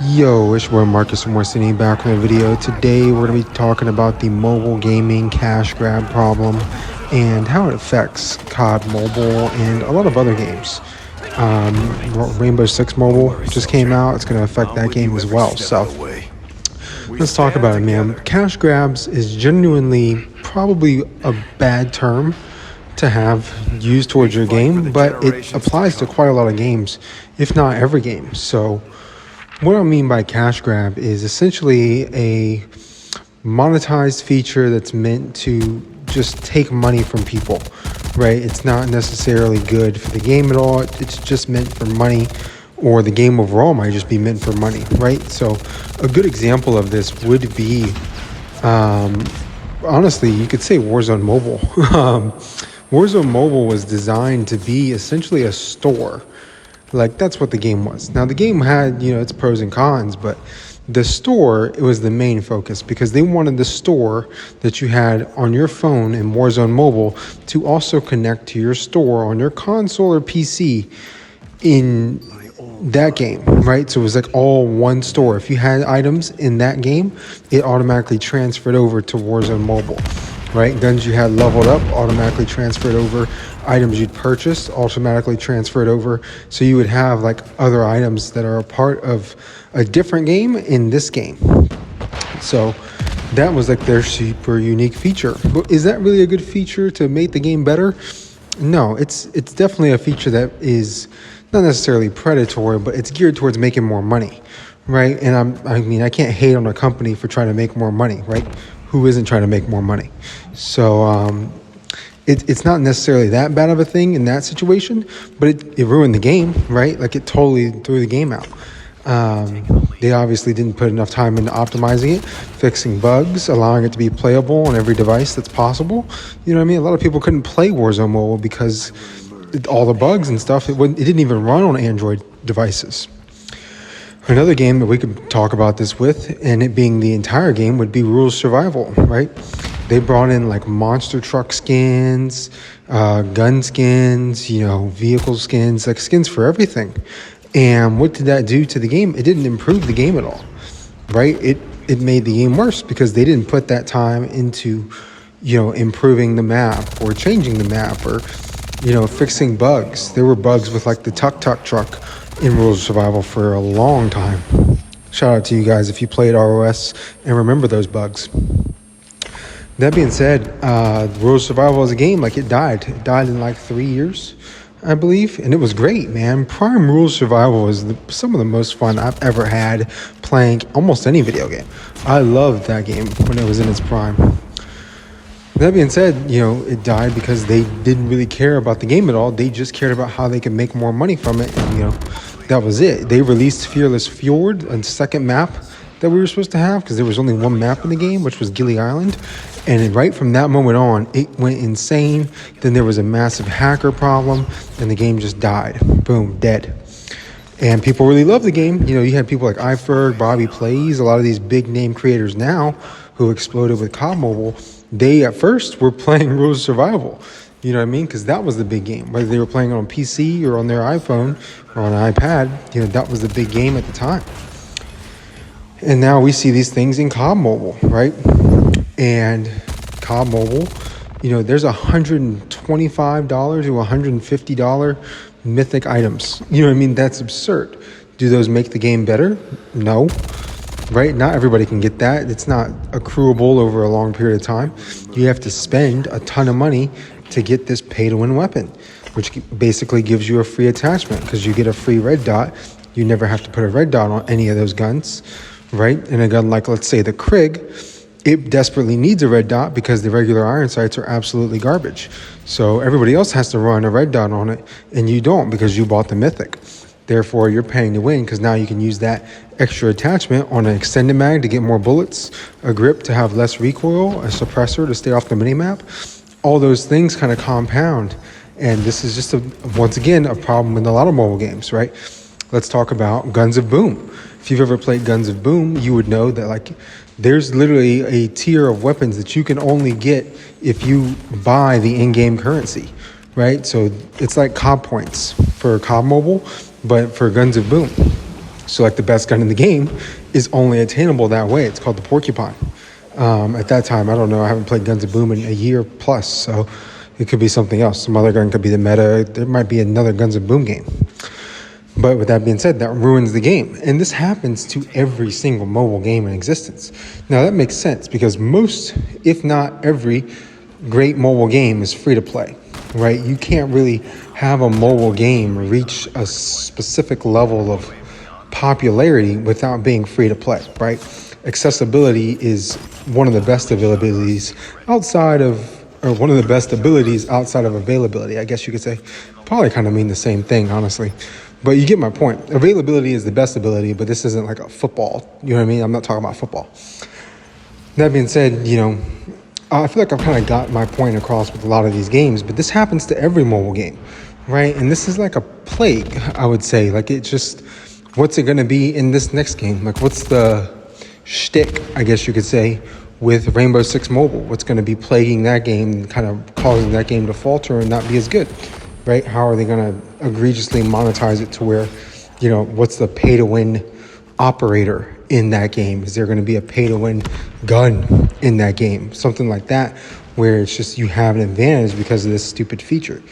Yo, it's your boy Marcus from City back with a video. Today we're going to be talking about the mobile gaming cash grab problem and how it affects COD Mobile and a lot of other games. Rainbow Six Mobile just came out. It's going to affect that game as well. So let's talk about it, man. Cash grabs is genuinely probably a bad term to have used towards your game, but it applies to quite a lot of games, if not every game. So what I mean by cash grab is essentially a monetized feature that's meant to just take money from people, right? It's not necessarily good for the game at all. It's just meant for money, or the game overall might just be meant for money, right? So a good example of this would be, honestly, you could say Warzone Mobile. Warzone Mobile was designed to be essentially a store. Like, that's what the game was. Now, the game had, its pros and cons, but the store, it was the main focus because they wanted the store that you had on your phone in Warzone Mobile to also connect to your store on your console or PC in that game, right? So it was like all one store. If you had items in that game, it automatically transferred over to Warzone Mobile, right? Guns you had leveled up automatically transferred over. Items you'd purchased automatically transferred over. So you would have like other items that are a part of a different game in this game. So that was like their super unique feature. But is that really a good feature to make the game better? No, it's definitely a feature that is not necessarily predatory, but it's geared towards making more money, right? And I can't hate on a company for trying to make more money, right? Who isn't trying to make more money? So it's not necessarily that bad of a thing in that situation, but it ruined the game, right? Like, it totally threw the game out. They obviously didn't put enough time into optimizing it, fixing bugs, allowing it to be playable on every device that's possible. You know what I mean? A lot of people couldn't play Warzone Mobile because all the bugs and stuff, it didn't even run on Android devices. Another game that we could talk about this with, and it being the entire game, would be Rules Survival, right? They brought in like monster truck skins, gun skins, vehicle skins, like skins for everything. And what did that do to the game? It didn't improve the game at all, right? It made the game worse because they didn't put that time into, improving the map or changing the map or, fixing bugs. There were bugs with like the tuk-tuk truck in Rules of Survival for a long time. Shout out to you guys if you played ROS and remember those bugs. That being said, Rules of Survival as a game, like, it died. It died in like 3 years, I believe, and it was great, man. Prime Rules Survival is some of the most fun I've ever had playing almost any video game. I loved that game when it was in its prime. That being said, it died because they didn't really care about the game at all. They just cared about how they could make more money from it, and, that was it. They released Fearless Fjord, a second map that we were supposed to have, because there was only one map in the game, which was Gilly Island. And right from that moment on, it went insane. Then there was a massive hacker problem, and the game just died. Boom, dead. And people really love the game. You had people like iFerg, Bobby Plays, a lot of these big name creators now who exploded with COD Mobile. They at first were playing Rules of Survival. You know what I mean? Because that was the big game. Whether they were playing it on PC or on their iPhone or on an iPad, that was the big game at the time. And now we see these things in COD Mobile, right? And COD Mobile, there's $125 to $150 mythic items. You know what I mean? That's absurd. Do those make the game better? No. Right? Not everybody can get that. It's not accruable over a long period of time. You have to spend a ton of money to get this pay-to-win weapon, which basically gives you a free attachment because you get a free red dot. You never have to put a red dot on any of those guns, right? And a gun like, let's say, the Krig, it desperately needs a red dot because the regular iron sights are absolutely garbage. So everybody else has to run a red dot on it, and you don't because you bought the mythic. Therefore, you're paying to win because now you can use that extra attachment on an extended mag to get more bullets, a grip to have less recoil, a suppressor to stay off the minimap. All those things kind of compound. And this is just, once again, a problem in a lot of mobile games, right? Let's talk about Guns of Boom. If you've ever played Guns of Boom, you would know that, like, there's literally a tier of weapons that you can only get if you buy the in-game currency, right? So it's like COD points for COD Mobile, but for Guns of Boom. So like the best gun in the game is only attainable that way. It's called the Porcupine. At that time, I don't know. I haven't played Guns of Boom in a year plus, so it could be something else. Some other gun could be the meta. There might be another Guns of Boom game. But with that being said, that ruins the game. And this happens to every single mobile game in existence. Now, that makes sense because most, if not every, great mobile game is free to play, right? You can't really have a mobile game reach a specific level of popularity without being free to play, right? Accessibility is one of the best availabilities outside of, or one of the best abilities outside of availability, I guess you could say. Probably kind of mean the same thing, honestly. But you get my point. Availability is the best ability, but this isn't like a football. You know what I mean? I'm not talking about football. That being said, I feel like I've kind of got my point across with a lot of these games, but this happens to every mobile game, right? And this is like a plague, I would say. Like it just, what's it going to be in this next game? Like what's the shtick, I guess you could say, with Rainbow Six Mobile? What's going to be plaguing that game and kind of causing that game to falter and not be as good? Right? How are they going to egregiously monetize it to where, what's the pay to win operator in that game? Is there going to be a pay to win gun in that game? Something like that, where it's just you have an advantage because of this stupid feature,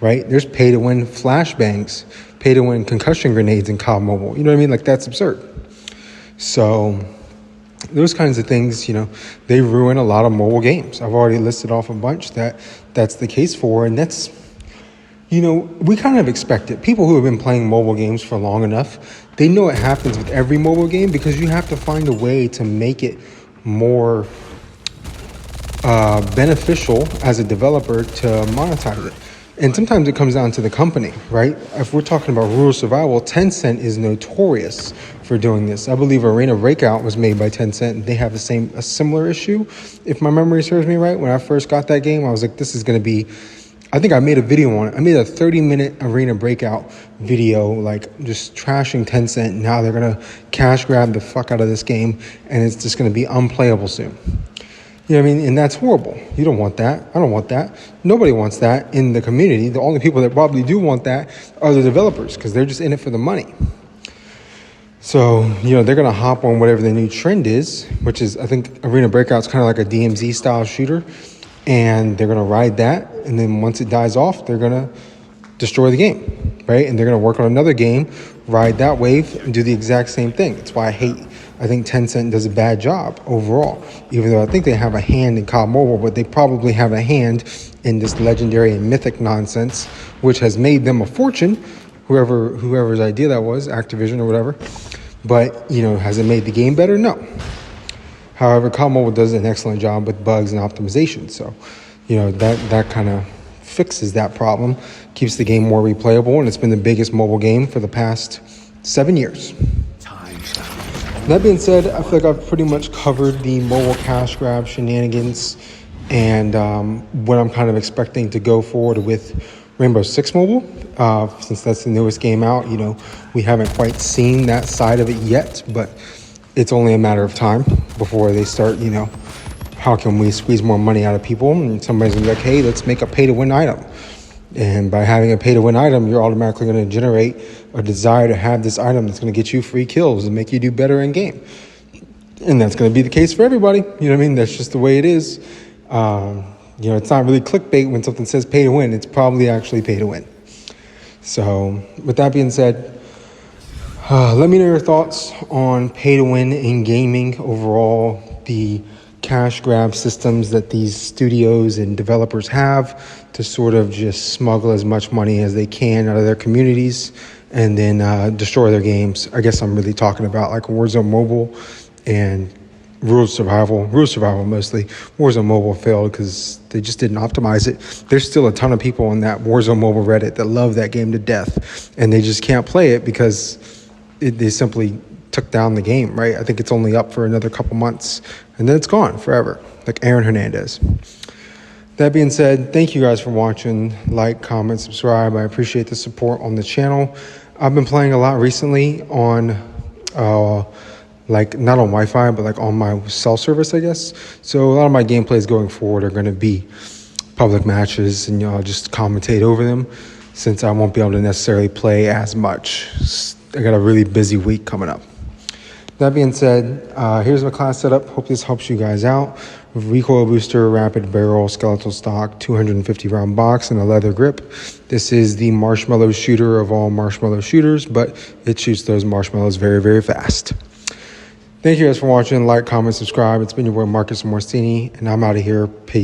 right? There's pay to win flashbangs, pay to win concussion grenades in COD Mobile. You know what I mean? Like that's absurd. So those kinds of things, they ruin a lot of mobile games. I've already listed off a bunch that's the case for, and that's, we kind of expect it. People who have been playing mobile games for long enough, they know it happens with every mobile game because you have to find a way to make it more beneficial as a developer to monetize it. And sometimes it comes down to the company, right? If we're talking about rural survival, Tencent is notorious for doing this. I believe Arena Breakout was made by Tencent, and they have a similar issue. If my memory serves me right, when I first got that game, I was like, this is going to be, I think I made a video on it. I made a 30-minute Arena Breakout video, like just trashing Tencent. Now they're going to cash grab the fuck out of this game, and it's just going to be unplayable soon. You know what I mean? And that's horrible. You don't want that. I don't want that. Nobody wants that in the community. The only people that probably do want that are the developers because they're just in it for the money. So, they're going to hop on whatever the new trend is, which is, I think, Arena Breakout's kind of like a DMZ style shooter. And they're going to ride that. And then once it dies off, they're going to destroy the game, right? And they're going to work on another game, ride that wave, and do the exact same thing. That's why I think Tencent does a bad job overall, even though I think they have a hand in COD Mobile, but they probably have a hand in this legendary and mythic nonsense, which has made them a fortune, whoever's idea that was, Activision or whatever. But, has it made the game better? No. However, COD Mobile does an excellent job with bugs and optimization. So, that kind of fixes that problem, keeps the game more replayable, and it's been the biggest mobile game for the past 7 years. That being said, I feel like I've pretty much covered the mobile cash grab shenanigans and what I'm kind of expecting to go forward with Rainbow Six Mobile. Since that's the newest game out, we haven't quite seen that side of it yet, but it's only a matter of time before they start, how can we squeeze more money out of people? And somebody's gonna be like, hey, let's make a pay-to-win item. And by having a pay-to-win item, you're automatically going to generate a desire to have this item that's going to get you free kills and make you do better in game. And that's going to be the case for everybody. You know what I mean? That's just the way it is. It's not really clickbait when something says pay-to-win. It's probably actually pay-to-win. So with that being said, let me know your thoughts on pay-to-win in gaming overall, the cash grab systems that these studios and developers have to sort of just smuggle as much money as they can out of their communities and then destroy their games. I guess I'm really talking about like Warzone Mobile and Rural Survival mostly. Warzone Mobile failed because they just didn't optimize it. There's still a ton of people on that Warzone Mobile Reddit that love that game to death, and they just can't play it because they simply took down the game, right? I think it's only up for another couple months, and then it's gone forever, like Aaron Hernandez. That being said, thank you guys for watching. Like, comment, subscribe. I appreciate the support on the channel. I've been playing a lot recently on, not on Wi-Fi, but on my cell service, I guess. So a lot of my gameplays going forward are going to be public matches, and I'll just commentate over them since I won't be able to necessarily play as much. I got a really busy week coming up. That being said, here's my class setup. Hope this helps you guys out. Recoil booster, rapid barrel, skeletal stock, 250 round box, and a leather grip. This is the marshmallow shooter of all marshmallow shooters, but it shoots those marshmallows very, very fast. Thank you guys for watching. Like, comment, subscribe. It's been your boy Marcus Morstini, and I'm out of here. Peace.